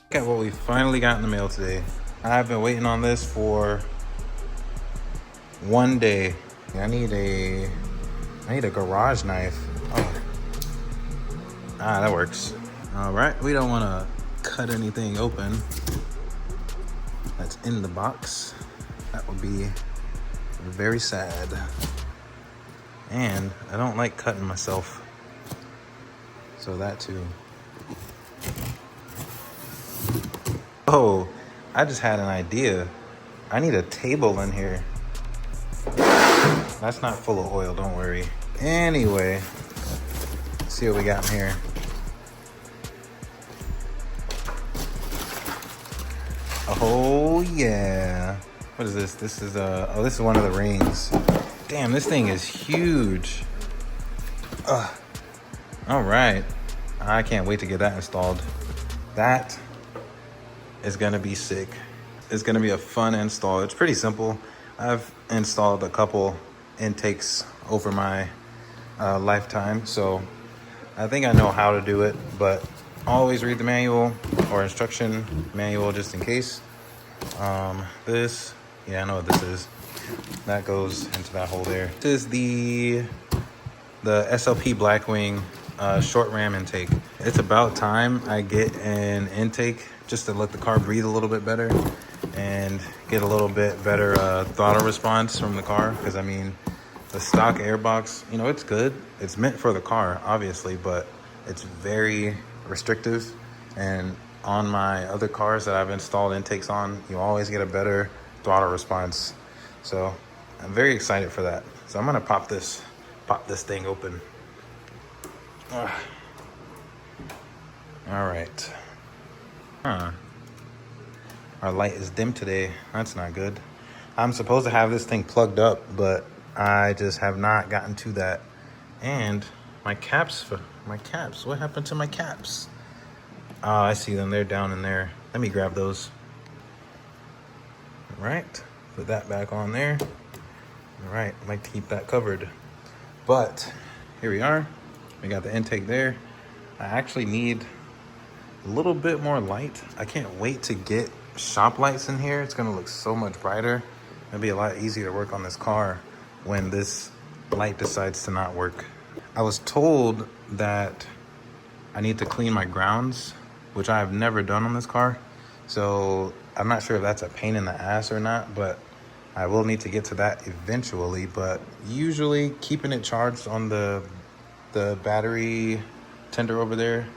Look at what we finally got in the mail today. I've been waiting on this for one day. I need a garage knife. Oh. That works. All right, we don't want to cut anything open that's in the box. That would be very sad. And I don't like cutting myself. So that too. Oh, I just had an idea. I need a table in here. That's not full of oil, don't worry. Anyway, let's see what we got in here. Oh yeah. What is this? This is this is one of the rings. Damn, this thing is huge. All right. I can't wait to get that installed. That is gonna be sick. It's gonna be a fun install. It's pretty simple. I've installed a couple intakes over my lifetime, so I think I know how to do it, but always read the manual or instruction manual just in case. This, yeah, I know what this is. That goes into that hole there. This is the SLP Blackwing short ram intake. It's about time I get an intake just to let the car breathe a little bit better and get a little bit better throttle response from the car. Because I mean, the stock airbox, you know, it's good. It's meant for the car, obviously, but it's very restrictive. And on my other cars that I've installed intakes on, you always get a better throttle response. So I'm very excited for that. So I'm gonna pop this thing open. All right. Our light is dim today. That's not good. I'm supposed to have this thing plugged up, but I just have not gotten to that. And my caps, what happened to my caps? Oh, I see them, they're down in there. Let me grab those. All right, put that back on there. All right, I like to keep that covered. But here we are. We got the intake there. I actually need a little bit more light. I can't wait to get shop lights in here. It's gonna look so much brighter. It'll be a lot easier to work on this car when this light decides to not work. I was told that I need to clean my grounds, which I have never done on this car. So I'm not sure if that's a pain in the ass or not, but I will need to get to that eventually. But usually keeping it charged on the battery tender over there,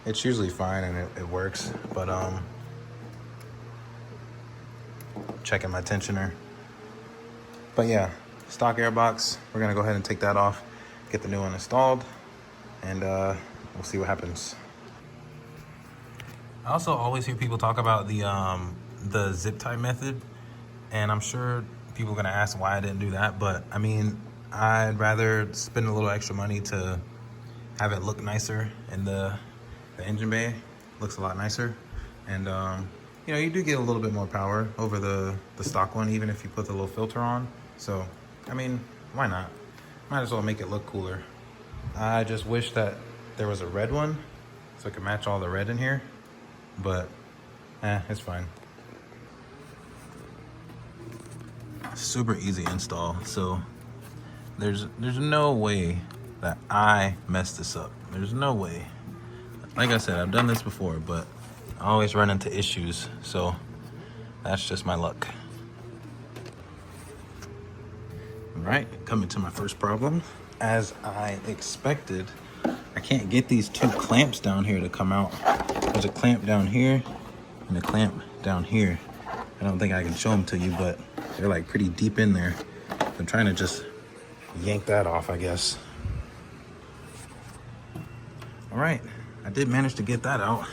it's usually fine and it works. But checking my tensioner. But yeah, stock airbox, we're gonna go ahead and take that off, get the new one installed, and we'll see what happens. I also always hear people talk about the zip tie method, and I'm sure people are gonna ask why I didn't do that, but I mean, I'd rather spend a little extra money to have it look nicer in the engine bay. Looks a lot nicer, and you know, you do get a little bit more power over the stock one, even if you put the little filter on. So I mean, why not? Might as well make it look cooler. I just wish that there was a red one so I could match all the red in here, but it's fine. Super easy install, so there's no way that I messed this up. There's no way. Like I said, I've done this before, but I always run into issues, so that's just my luck. All right, coming to my first problem. As I expected, I can't get these two clamps down here to come out. There's a clamp down here and a clamp down here. I don't think I can show them to you, but they're like pretty deep in there. I'm trying to just yank that off, I guess. All right, I did manage to get that out.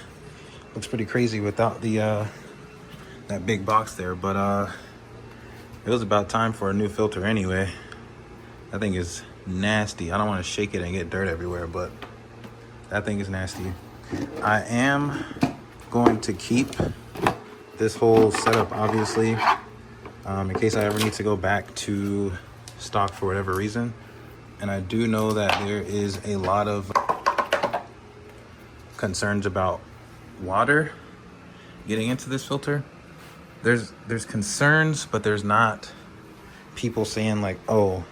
Looks pretty crazy without the that big box there, but it was about time for a new filter anyway. That thing is nasty. I don't want to shake it and get dirt everywhere, but that thing is nasty. I am going to keep this whole setup, obviously, in case I ever need to go back to stock for whatever reason. And I do know that there is a lot of concerns about water getting into this filter, there's concerns, but there's not people saying like, oh,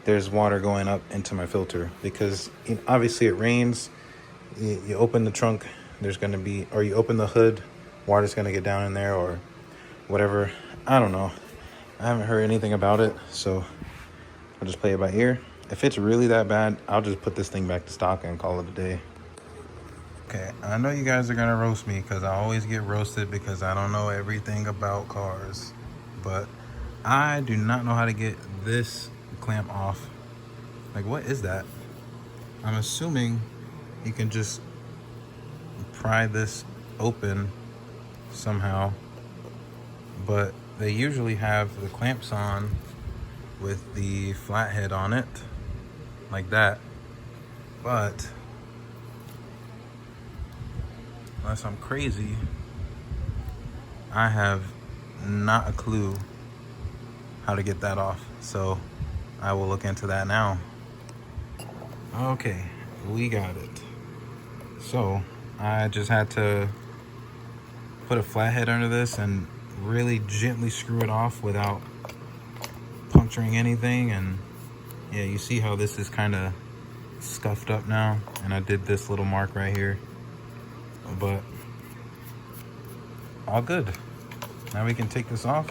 there's water going up into my filter, because obviously it rains. You open the trunk, there's going to be, or you open the hood, water's going to get down in there or whatever. I don't know. I haven't heard anything about it, so I'll just play it by ear. If it's really that bad, I'll just put this thing back to stock and call it a day. Okay, I know you guys are gonna roast me because I always get roasted because I don't know everything about cars, but I do not know how to get this clamp off. Like, what is that? I'm assuming you can just pry this open somehow, but they usually have the clamps on with the flathead on it, like that. But unless I'm crazy, I have not a clue how to get that off. So I will look into that now. Okay, we got it. So I just had to put a flathead under this and really gently screw it off without puncturing anything. And yeah, you see how this is kind of scuffed up now, and I did this little mark right here, but all good. Now we can take this off,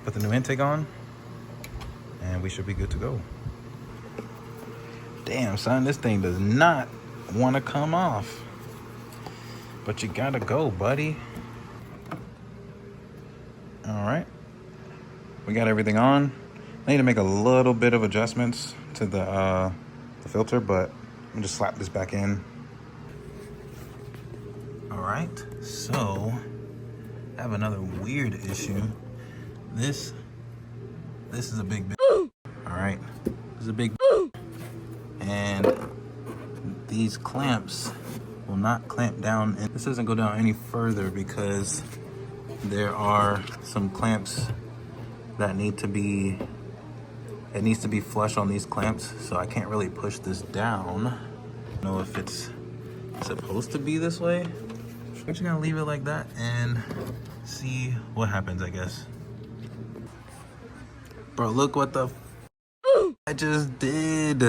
put the new intake on, and we should be good to go. Damn, son, this thing does not want to come off, but you gotta go, buddy. All right, we got everything on. I need to make a little bit of adjustments to the filter, but I'm just slap this back in. All right, so I have another weird issue. This is a big all right, this is a big, and these clamps will not clamp down, and this doesn't go down any further because there are some clamps that need to be, it needs to be flush on these clamps, so I can't really push this down. I don't know if it's supposed to be this way. We're just gonna leave it like that and see what happens, I guess. Bro, look what the I just did.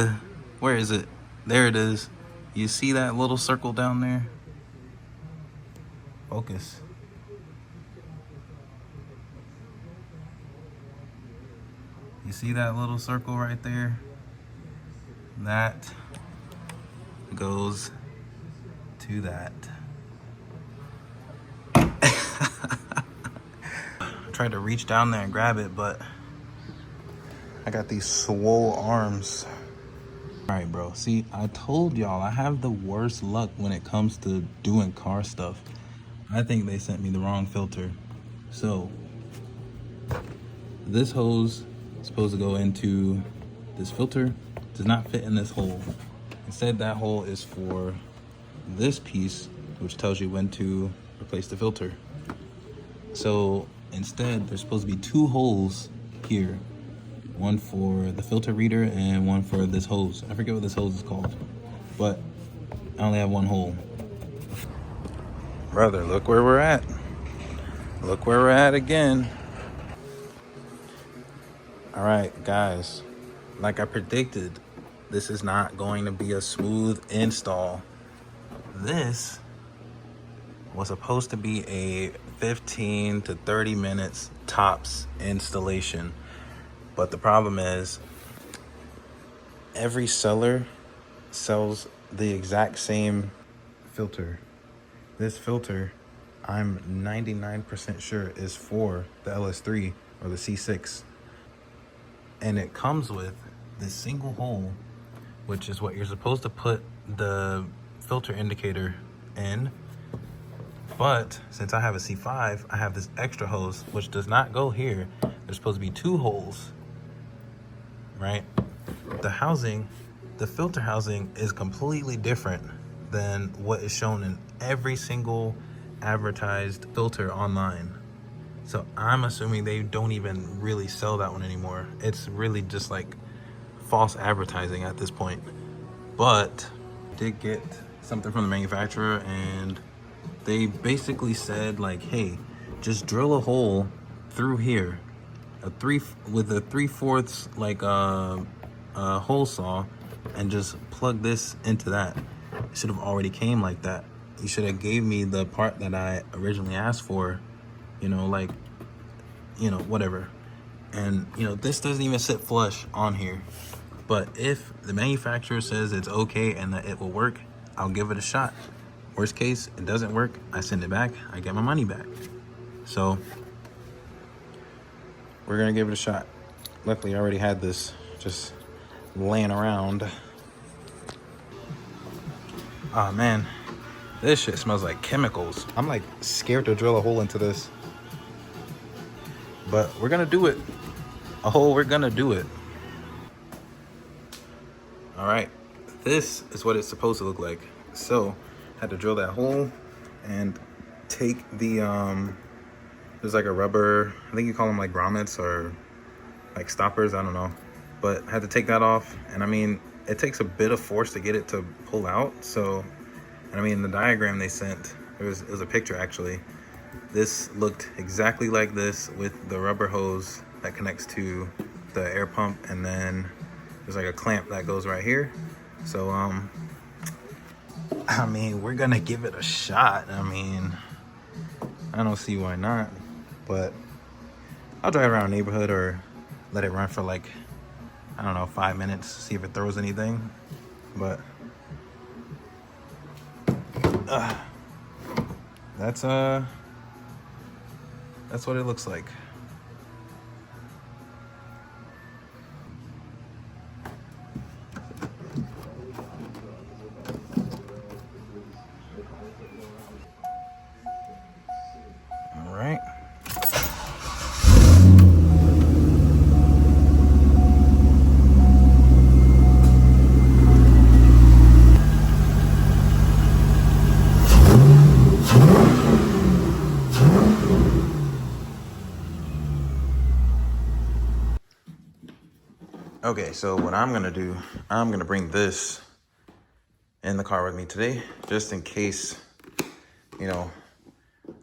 Where is it? There it is. You see that little circle down there? Focus. You see that little circle right there? That goes to that. I tried to reach down there and grab it, but I got these swole arms. All right, bro. See, I told y'all I have the worst luck when it comes to doing car stuff. I think they sent me the wrong filter. So this hose is supposed to go into this filter. Does not fit in this hole. Instead, that hole is for this piece, which tells you when to replace the filter. So instead, there's supposed to be two holes here. One for the filter reader and one for this hose. I forget what this hose is called, but I only have one hole. Brother, look where we're at. Look where we're at again. All right, guys, like I predicted, this is not going to be a smooth install. This was supposed to be a 15 to 30 minutes tops installation. But the problem is every seller sells the exact same filter. This filter, I'm 99% sure, is for the LS3 or the C6. And it comes with this single hole, which is what you're supposed to put the filter indicator in. But since I have a C5, I have this extra hose, which does not go here. There's supposed to be two holes, right? The housing, the filter housing is completely different than what is shown in every single advertised filter online. So I'm assuming they don't even really sell that one anymore. It's really just like false advertising at this point. But I did get something from the manufacturer, and they basically said like, hey, just drill a hole through here, with a 3/4 like hole saw, and just plug this into that. It should have already came like that. You should have gave me the part that I originally asked for, you know, like, you know, whatever. And you know, this doesn't even sit flush on here. But if the manufacturer says it's okay and that it will work, I'll give it a shot. Worst case, it doesn't work, I send it back, I get my money back. So we're gonna give it a shot. Luckily, I already had this just laying around. Oh man, this shit smells like chemicals. I'm like scared to drill a hole into this. But we're gonna do it. We're gonna do it. All right, this is what it's supposed to look like. So, had to drill that hole and take the, there's like a rubber, I think you call them like grommets or like stoppers, I don't know. But I had to take that off. And I mean, it takes a bit of force to get it to pull out. So, and I mean, the diagram they sent, it was a picture actually. This looked exactly like this with the rubber hose that connects to the air pump, and then there's like a clamp that goes right here. So I mean, we're gonna give it a shot. I mean, I don't see why not, but I'll drive around the neighborhood or let it run for like, I don't know, 5 minutes, see if it throws anything. But that's what it looks like. All right. Okay, so what I'm gonna do, I'm gonna bring this in the car with me today, just in case, you know,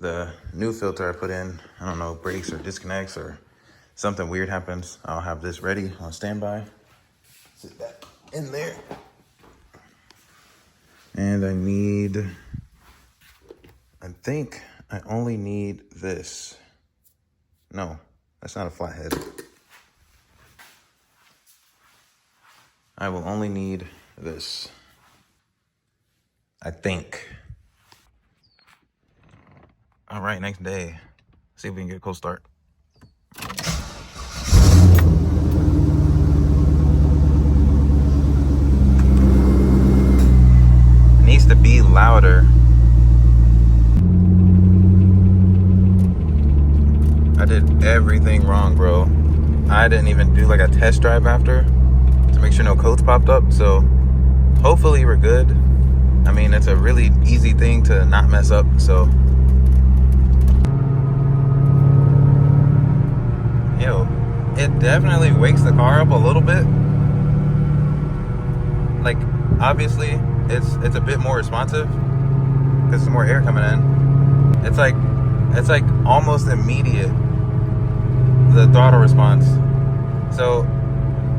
the new filter I put in, I don't know, breaks or disconnects or something weird happens. I'll have this ready on standby. Sit that in there. And I think I only need this. No, that's not a flathead. I will only need this, I think. All right, next day. See if we can get a cold start. It needs to be louder. I did everything wrong, bro. I didn't even do like a test drive after to make sure no codes popped up. So hopefully we're good. I mean, it's a really easy thing to not mess up, so. Yo, it definitely wakes the car up a little bit. Like, obviously, it's a bit more responsive because there's more air coming in. It's like almost immediate, the throttle response. So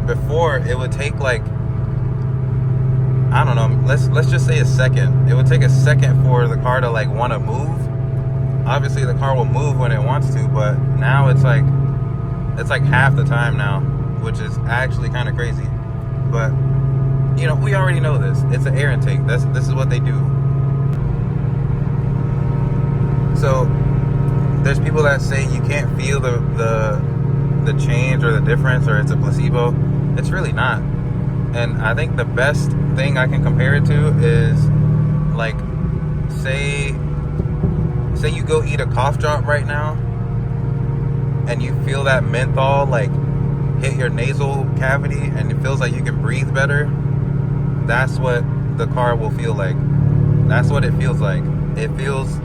before, it would take like, I don't know, let's just say a second. It would take a second for the car to like want to move. Obviously the car will move when it wants to, but now it's like half the time now, which is actually kind of crazy. But you know, we already know this. It's an air intake. This is what they do. So there's people that say you can't feel the change or the difference, or it's a placebo. It's really not. And I think the best thing I can compare it to is like, say you go eat a cough drop right now and you feel that menthol like hit your nasal cavity and it feels like you can breathe better. That's what the car will feel like. That's what it feels like. It feels,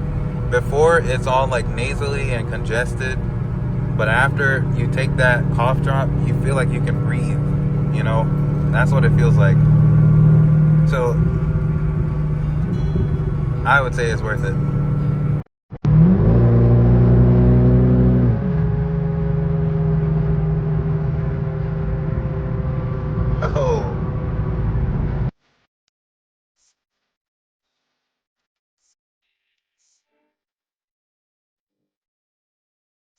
before it's all like nasally and congested, but after you take that cough drop, you feel like you can breathe, you know? That's what it feels like. So I would say it's worth it.